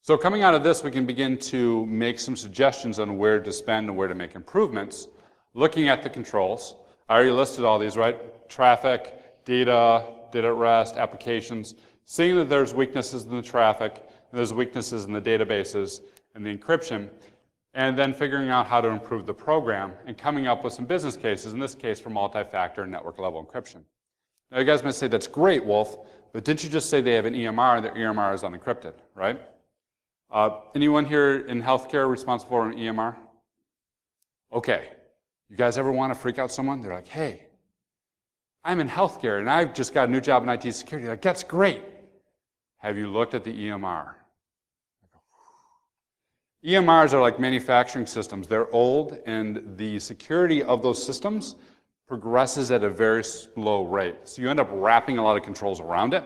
So coming out of this, we can begin to make some suggestions on where to spend and where to make improvements. Looking at the controls, I already listed all these, right? Traffic, data, data at rest, applications. Seeing that there's weaknesses in the traffic, and there's weaknesses in the databases and the encryption, and then figuring out how to improve the program and coming up with some business cases, in this case for multi-factor and network level encryption. Now you guys might say, that's great, Wolf, but didn't you just say they have an EMR and their EMR is unencrypted, right? Anyone here in healthcare responsible for an EMR? Okay. You guys ever want to freak out someone? They're like, hey, I'm in healthcare and I've just got a new job in IT security. Like, that's great. Have you looked at the EMR? EMRs are like manufacturing systems. They're old, and the security of those systems progresses at a very slow rate. So you end up wrapping a lot of controls around it.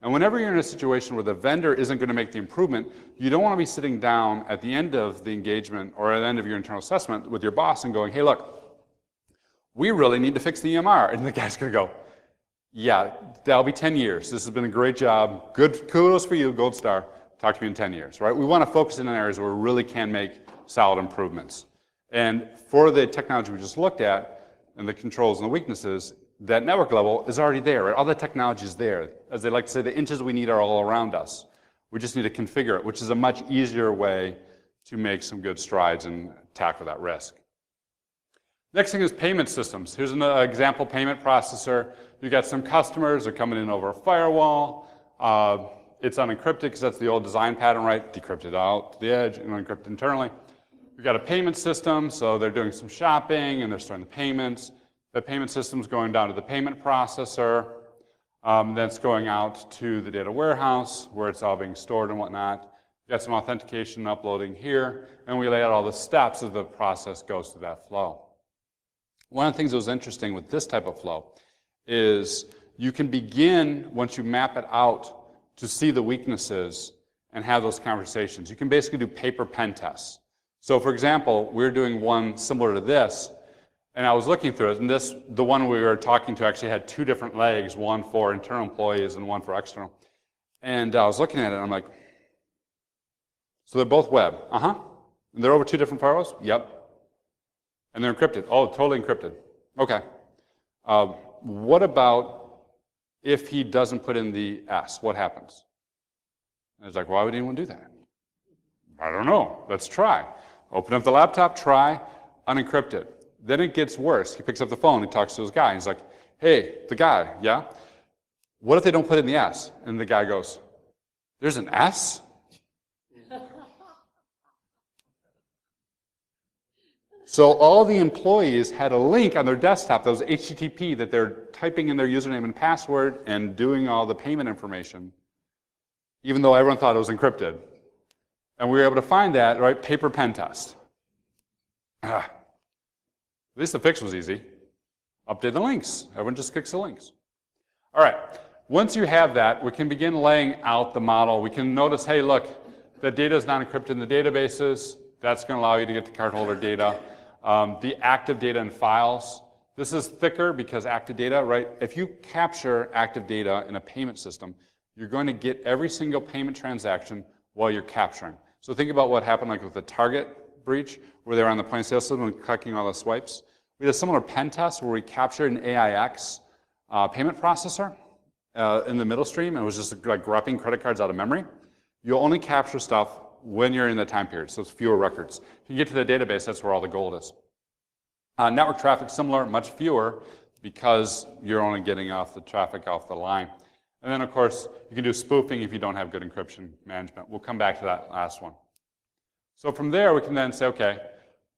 And whenever you're in a situation where the vendor isn't going to make the improvement, you don't want to be sitting down at the end of the engagement or at the end of your internal assessment with your boss and going, hey, look, we really need to fix the EMR. And the guy's going to go, yeah, that'll be 10 years. This has been a great job. Good, kudos for you, gold star. Talk to me in 10 years, right? We want to focus in on areas where we really can make solid improvements. And for the technology we just looked at and the controls and the weaknesses, that network level is already there, right? All the technology is there. As they like to say, the inches we need are all around us. We just need to configure it, which is a much easier way to make some good strides and tackle that risk. Next thing is payment systems. Here's an example payment processor. You've got some customers, they're coming in over a firewall. It's unencrypted because that's the old design pattern, right? Decrypted out to the edge and unencrypted internally. We've got a payment system, so they're doing some shopping and they're storing the payments. The payment system's going down to the payment processor. Then it's going out to the data warehouse where it's all being stored and whatnot. Got some authentication uploading here, and we lay out all the steps as the process goes through that flow. One of the things that was interesting with this type of flow is you can begin, once you map it out, to see the weaknesses and have those conversations. You can basically do paper pen tests. So for example, we're doing one similar to this, and I was looking through it, and the one we were talking to actually had two different legs, one for internal employees and one for external. And I was looking at it, and I'm like, so they're both web. And they're over two different firewalls? Yep. And they're encrypted. Oh, totally encrypted. Okay. What about if he doesn't put in the S? What happens? And it's like, why would anyone do that? I don't know. Let's try. Open up the laptop, try, unencrypt it. Then it gets worse. He picks up the phone, he talks to his guy, and he's like, hey, the guy, yeah? What if they don't put in the S? And the guy goes, there's an S? So all the employees had a link on their desktop that was HTTP that they're typing in their username and password and doing all the payment information, even though everyone thought it was encrypted. And we were able to find that, right? Paper pen test. At least the fix was easy. Update the links. Everyone just clicks the links. All right. Once you have that, we can begin laying out the model. We can notice, hey, look, the data is not encrypted in the databases. That's going to allow you to get the cardholder data. The active data in files. This is thicker because active data, right? If you capture active data in a payment system, you're going to get every single payment transaction while you're capturing. So think about what happened like with the Target breach, where they were on the point of sale system and collecting all the swipes. We did a similar pen test where we captured an AIX payment processor in the middle stream, and it was just like grabbing credit cards out of memory. You'll only capture stuff when you're in the time period, so it's fewer records. If you get to the database, that's where all the gold is. Network traffic, similar, much fewer, because you're only getting off the traffic off the line. And then, of course, you can do spoofing if you don't have good encryption management. We'll come back to that last one. So from there, we can then say, okay,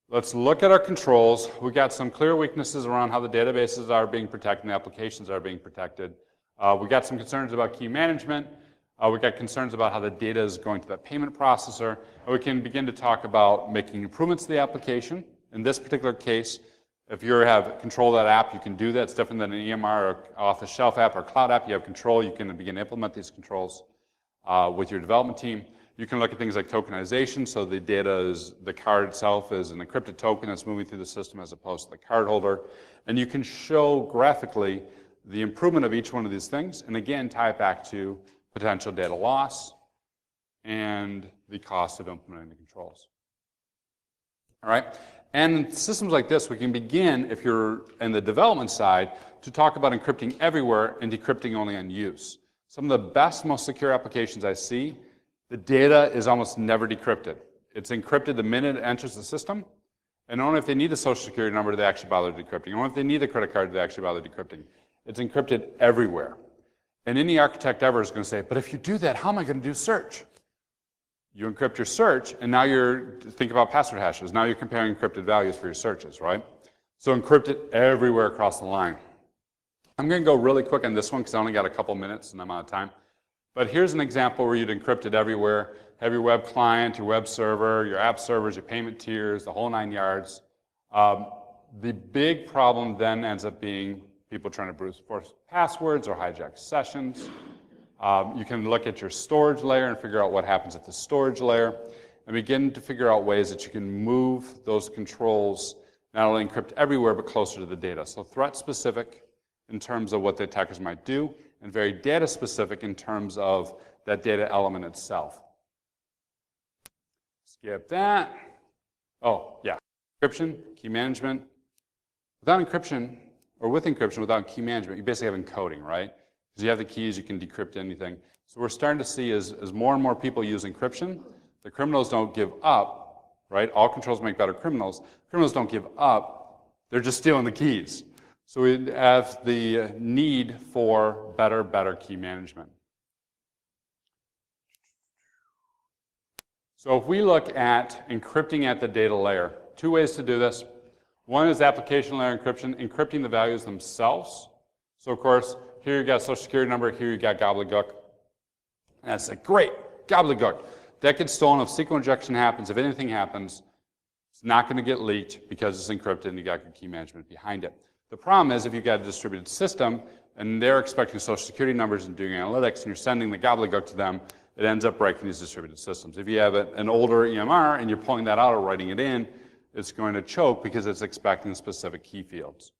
let's look at our controls. We got some clear weaknesses around how the databases are being protected and the applications are being protected. We got some concerns about key management. We got concerns about how the data is going to that payment processor. And we can begin to talk about making improvements to the application. In this particular case, if you have control of that app, you can do that. It's different than an EMR or off-the-shelf app or cloud app. You have control. You can begin to implement these controls with your development team. You can look at things like tokenization. So the data is, the card itself is an encrypted token that's moving through the system as opposed to the card holder. And you can show graphically the improvement of each one of these things. And again, tie it back to potential data loss and the cost of implementing the controls. All right? And systems like this, we can begin, if you're in the development side, to talk about encrypting everywhere and decrypting only on use. Some of the best, most secure applications I see, the data is almost never decrypted. It's encrypted the minute it enters the system, and only if they need the social security number do they actually bother decrypting. Only if they need the credit card do they actually bother decrypting. It's encrypted everywhere. And any architect ever is going to say, but if you do that, how am I going to do search? You encrypt your search, and now think about password hashes. Now you're comparing encrypted values for your searches, right? So encrypt it everywhere across the line. I'm going to go really quick on this one because I only got a couple minutes and I'm out of time. But here's an example where you'd encrypt it everywhere. Have your web client, your web server, your app servers, your payment tiers, the whole 9 yards. The big problem then ends up being people trying to brute force passwords or hijack sessions. You can look at your storage layer and figure out what happens at the storage layer and begin to figure out ways that you can move those controls not only encrypt everywhere but closer to the data. So threat specific in terms of what the attackers might do and very data specific in terms of that data element itself. Skip that. Oh, yeah. Encryption, key management. Without encryption, or with encryption without key management, you basically have encoding, right? Because you have the keys, you can decrypt anything. So we're starting to see as more and more people use encryption, the criminals don't give up, right? All controls make better criminals. Criminals don't give up. They're just stealing the keys. So we have the need for better key management. So if we look at encrypting at the data layer, two ways to do this. One is application layer encryption, encrypting the values themselves. So of course, here you got social security number, here you got gobbledygook. And that's like, great, gobbledygook. That gets stolen if SQL injection happens, if anything happens, it's not going to get leaked because it's encrypted and you got good key management behind it. The problem is if you've got a distributed system and they're expecting social security numbers and doing analytics and you're sending the gobbledygook to them, it ends up breaking these distributed systems. If you have an older EMR and you're pulling that out or writing it in, it's going to choke because it's expecting specific key fields.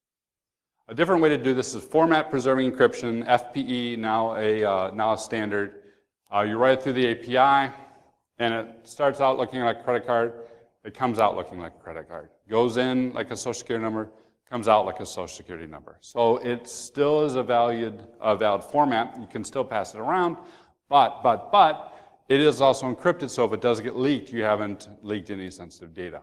A different way to do this is format preserving encryption, FPE, now a standard. You write it through the API, and it starts out looking like a credit card. It comes out looking like a credit card. Goes in like a social security number, comes out like a social security number. So it still is a valid format. You can still pass it around, but it is also encrypted, so if it does get leaked, you haven't leaked any sensitive data.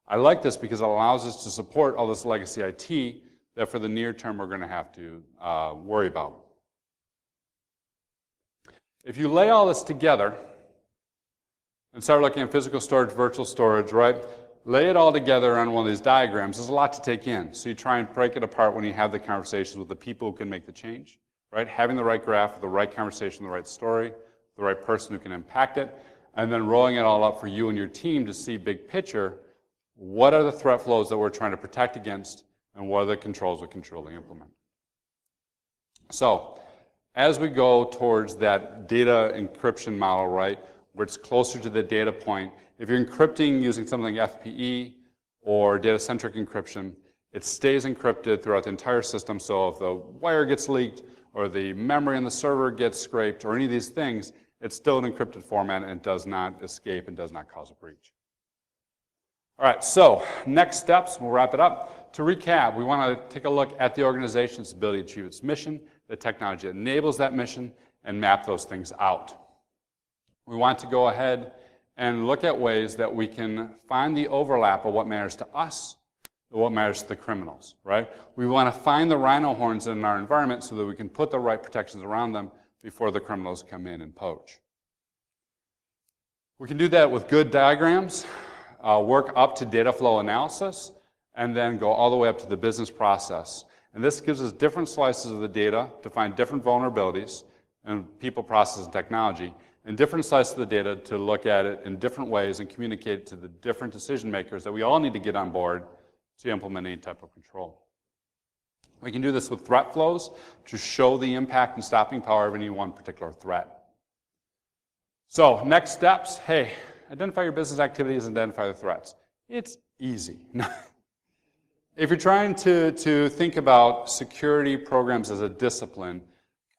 I like this because it allows us to support all this legacy IT that for the near term we're going to have to worry about. If you lay all this together and start looking at physical storage, virtual storage, right? Lay it all together on one of these diagrams. There's a lot to take in. So you try and break it apart when you have the conversations with the people who can make the change, right? Having the right graph, the right conversation, the right story, the right person who can impact it, and then rolling it all up for you and your team to see big picture. What are the threat flows that we're trying to protect against, and what are the controls we can truly implement? So, as we go towards that data encryption model, right, where it's closer to the data point, if you're encrypting using something like FPE or data-centric encryption, it stays encrypted throughout the entire system, so if the wire gets leaked or the memory in the server gets scraped or any of these things, it's still an encrypted format and it does not escape and does not cause a breach. All right, so next steps, we'll wrap it up. To recap, we want to take a look at the organization's ability to achieve its mission, the technology that enables that mission, and map those things out. We want to go ahead and look at ways that we can find the overlap of what matters to us and what matters to the criminals, right? We want to find the rhino horns in our environment so that we can put the right protections around them before the criminals come in and poach. We can do that with good diagrams, work up to data flow analysis, and then go all the way up to the business process. And this gives us different slices of the data to find different vulnerabilities in people, process, and technology, and different slices of the data to look at it in different ways and communicate to the different decision makers that we all need to get on board to implement any type of control. We can do this with threat flows to show the impact and stopping power of any one particular threat. So next steps, hey, identify your business activities and identify the threats. It's easy. If you're trying to think about security programs as a discipline,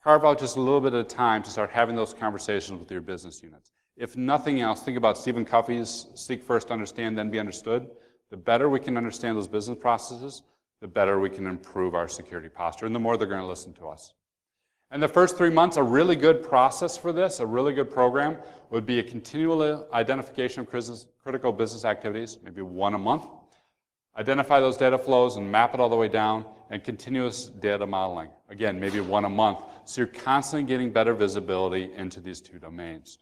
carve out just a little bit of time to start having those conversations with your business units. If nothing else, think about Stephen Covey's seek first, understand, then be understood. The better we can understand those business processes, the better we can improve our security posture, and the more they're going to listen to us. And the first 3 months, a really good process for this, a really good program, would be a continual identification of critical business activities, maybe one a month. Identify those data flows and map it all the way down, and continuous data modeling. Again, maybe one a month. So you're constantly getting better visibility into these two domains.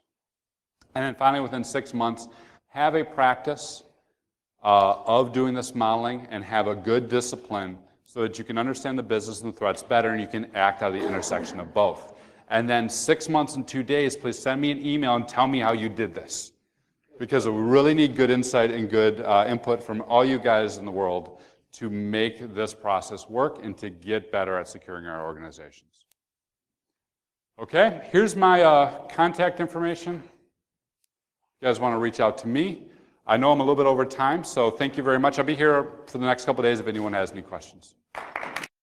And then finally, within 6 months, have a practice of doing this modeling and have a good discipline so that you can understand the business and the threats better and you can act out of the intersection of both. And then 6 months and 2 days, please send me an email and tell me how you did this. Because we really need good insight and good input from all you guys in the world to make this process work and to get better at securing our organizations. Okay, here's my contact information. You guys want to reach out to me. I know I'm a little bit over time, so thank you very much. I'll be here for the next couple of days if anyone has any questions.